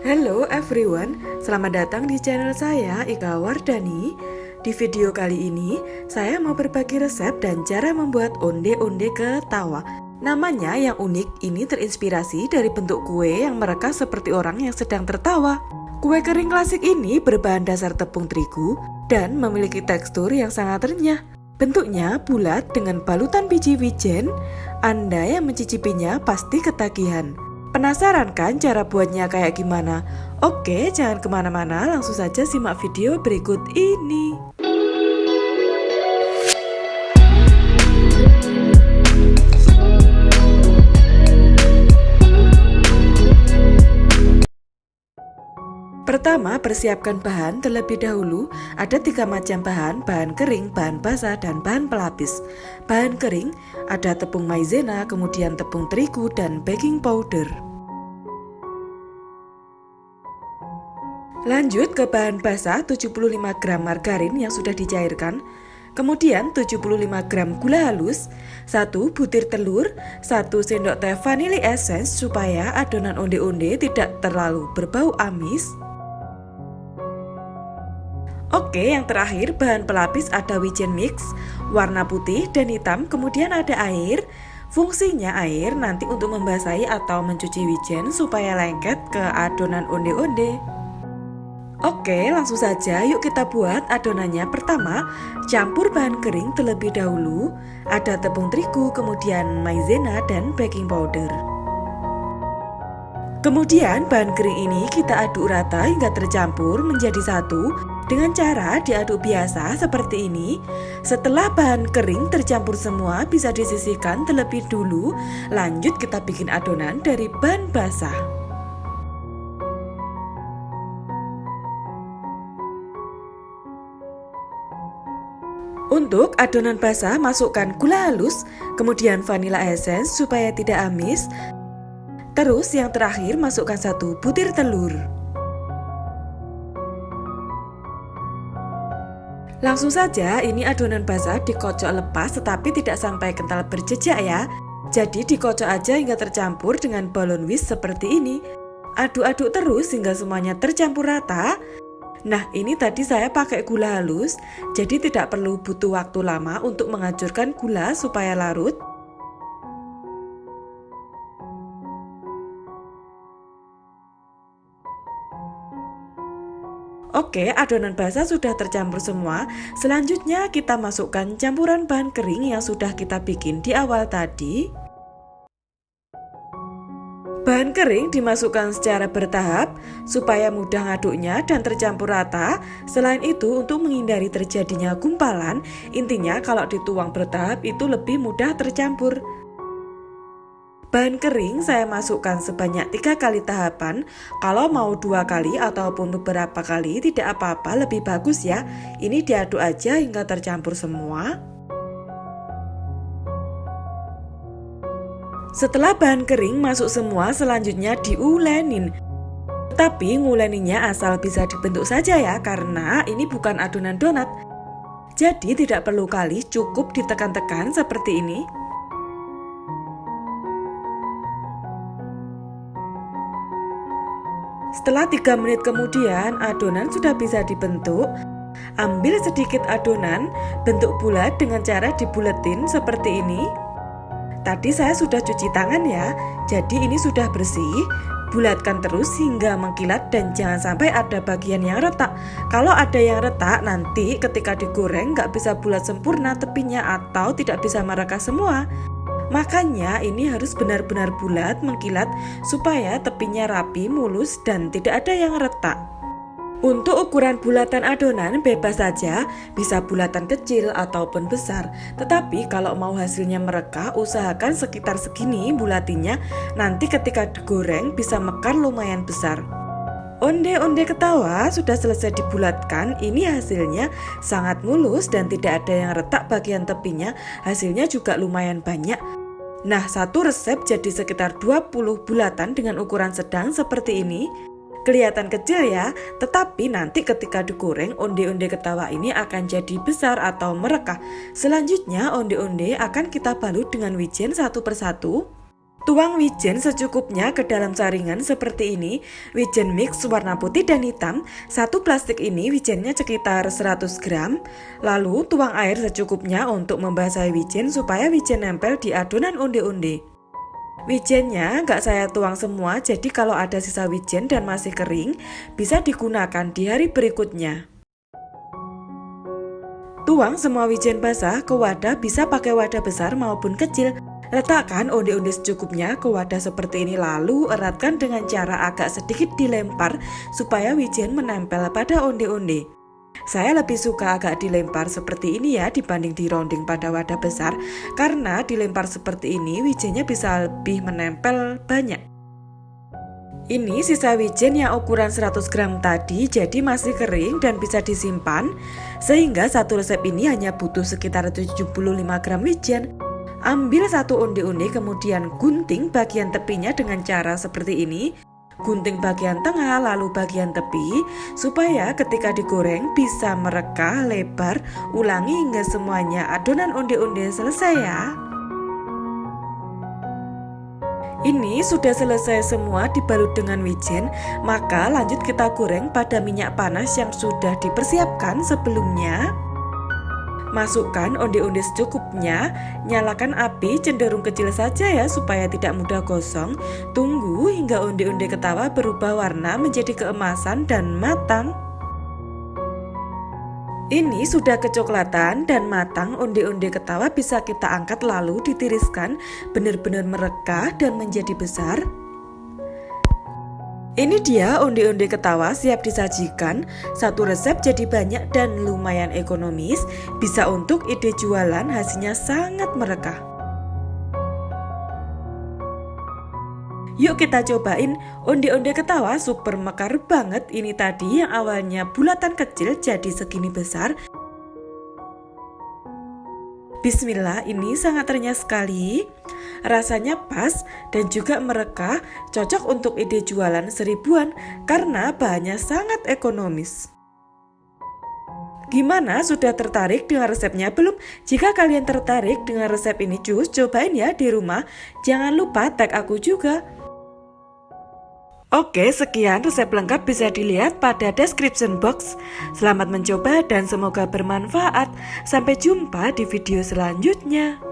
Hello everyone, selamat datang di channel saya Ika Wardani. Di video kali ini, saya mau berbagi resep dan cara membuat onde-onde ketawa. Namanya yang unik, ini terinspirasi dari bentuk kue yang mereka seperti orang yang sedang tertawa. Kue kering klasik ini berbahan dasar tepung terigu dan memiliki tekstur yang sangat renyah. Bentuknya bulat dengan balutan biji wijen. Anda yang mencicipinya pasti ketagihan. Penasaran kan cara buatnya kayak gimana? Oke, jangan kemana-mana, langsung saja simak video berikut ini. Pertama, persiapkan bahan terlebih dahulu. Ada 3 macam bahan: bahan kering, bahan basah, dan bahan pelapis. Bahan kering ada tepung maizena, kemudian tepung terigu, dan baking powder. Lanjut ke bahan basah, 75 gram margarin yang sudah dicairkan, kemudian 75 gram gula halus, 1 butir telur, 1 sendok teh vanilla essence supaya adonan onde-onde tidak terlalu berbau amis. Oke, yang terakhir bahan pelapis ada wijen mix, warna putih dan hitam, kemudian ada air. Fungsinya air nanti untuk membasahi atau mencuci wijen supaya lengket ke adonan onde-onde. Oke, langsung saja yuk kita buat adonannya. Pertama, campur bahan kering terlebih dahulu. Ada tepung terigu, kemudian maizena dan baking powder. Kemudian bahan kering ini kita aduk rata hingga tercampur menjadi satu dengan cara diaduk biasa seperti ini. Setelah bahan kering tercampur semua, bisa disisihkan terlebih dulu. Lanjut kita bikin adonan dari bahan basah. Untuk adonan basah, masukkan gula halus, kemudian vanilla essence supaya tidak amis. Terus yang terakhir masukkan 1 butir telur. Langsung saja, ini adonan basah dikocok lepas tetapi tidak sampai kental berjejak ya. Jadi dikocok aja hingga tercampur dengan balon whisk seperti ini. Aduk-aduk terus hingga semuanya tercampur rata. Nah, ini tadi saya pakai gula halus, jadi tidak perlu butuh waktu lama untuk menghancurkan gula supaya larut. Oke, adonan basah sudah tercampur semua. Selanjutnya kita masukkan campuran bahan kering yang sudah kita bikin di awal tadi. Bahan kering dimasukkan secara bertahap supaya mudah ngaduknya dan tercampur rata. Selain itu, untuk menghindari terjadinya gumpalan, intinya kalau dituang bertahap itu lebih mudah tercampur. Bahan kering saya masukkan sebanyak 3 kali tahapan. Kalau mau 2 kali ataupun beberapa kali tidak apa-apa, lebih bagus ya. Ini diaduk aja hingga tercampur semua. Setelah bahan kering masuk semua, selanjutnya diulenin. Tapi nguleninya asal bisa dibentuk saja ya, karena ini bukan adonan donat. Jadi tidak perlu kali, cukup ditekan-tekan seperti ini. Setelah 3 menit kemudian, adonan sudah bisa dibentuk. Ambil sedikit adonan, bentuk bulat dengan cara dibuletin seperti ini. Tadi saya sudah cuci tangan ya, jadi ini sudah bersih. Bulatkan terus hingga mengkilat dan jangan sampai ada bagian yang retak. Kalau ada yang retak, nanti ketika digoreng nggak bisa bulat sempurna tepinya atau tidak bisa mereka semua. Makanya ini harus benar-benar bulat, mengkilat supaya tepinya rapi, mulus, dan tidak ada yang retak. Untuk ukuran bulatan adonan bebas saja, bisa bulatan kecil ataupun besar. Tetapi kalau mau hasilnya mereka, usahakan sekitar segini bulatinya. Nanti ketika digoreng bisa mekar lumayan besar. Onde-onde ketawa sudah selesai dibulatkan. Ini hasilnya sangat mulus dan tidak ada yang retak bagian tepinya. Hasilnya juga lumayan banyak. Nah, satu resep jadi sekitar 20 bulatan dengan ukuran sedang seperti ini. Kelihatan kecil ya, tetapi nanti ketika digoreng, onde-onde ketawa ini akan jadi besar atau merekah. Selanjutnya, onde-onde akan kita balut dengan wijen satu persatu. Tuang wijen secukupnya ke dalam saringan seperti ini. Wijen mix warna putih dan hitam. Satu plastik ini wijennya sekitar 100 gram. Lalu tuang air secukupnya untuk membasahi wijen supaya wijen nempel di adonan onde-onde. Wijennya nggak saya tuang semua, jadi kalau ada sisa wijen dan masih kering, bisa digunakan di hari berikutnya. Tuang semua wijen basah ke wadah, bisa pakai wadah besar maupun kecil. Letakkan onde-onde secukupnya ke wadah seperti ini, lalu eratkan dengan cara agak sedikit dilempar supaya wijen menempel pada onde-onde. Saya lebih suka agak dilempar seperti ini ya dibanding dironding pada wadah besar, karena dilempar seperti ini wijennya bisa lebih menempel banyak. Ini sisa wijen yang ukuran 100 gram tadi, jadi masih kering dan bisa disimpan, sehingga satu resep ini hanya butuh sekitar 75 gram wijen. Ambil satu onde-onde, kemudian gunting bagian tepinya dengan cara seperti ini. Gunting bagian tengah lalu bagian tepi, supaya ketika digoreng bisa merekah lebar. Ulangi hingga semuanya adonan onde-onde selesai ya. Ini sudah selesai semua dibalut dengan wijen, maka lanjut kita goreng pada minyak panas yang sudah dipersiapkan sebelumnya. Masukkan onde-onde secukupnya, nyalakan api cenderung kecil saja ya supaya tidak mudah gosong. Tunggu hingga onde-onde ketawa berubah warna menjadi keemasan dan matang. Ini sudah kecoklatan dan matang, onde-onde ketawa bisa kita angkat lalu ditiriskan, benar-benar merekah dan menjadi besar. Ini dia onde-onde ketawa siap disajikan. Satu resep jadi banyak dan lumayan ekonomis. Bisa untuk ide jualan, hasilnya sangat merekah. Yuk kita cobain. Onde-onde ketawa super mekar banget. Ini tadi yang awalnya bulatan kecil jadi segini besar. Bismillah, ini sangat renyah sekali. Rasanya pas dan juga merekah, cocok untuk ide jualan seribuan karena bahannya sangat ekonomis. Gimana, sudah tertarik dengan resepnya belum? Jika kalian tertarik dengan resep ini, cus cobain ya di rumah. Jangan lupa tag aku juga. Oke, sekian resep lengkap bisa dilihat pada description box. Selamat mencoba dan semoga bermanfaat. Sampai jumpa di video selanjutnya.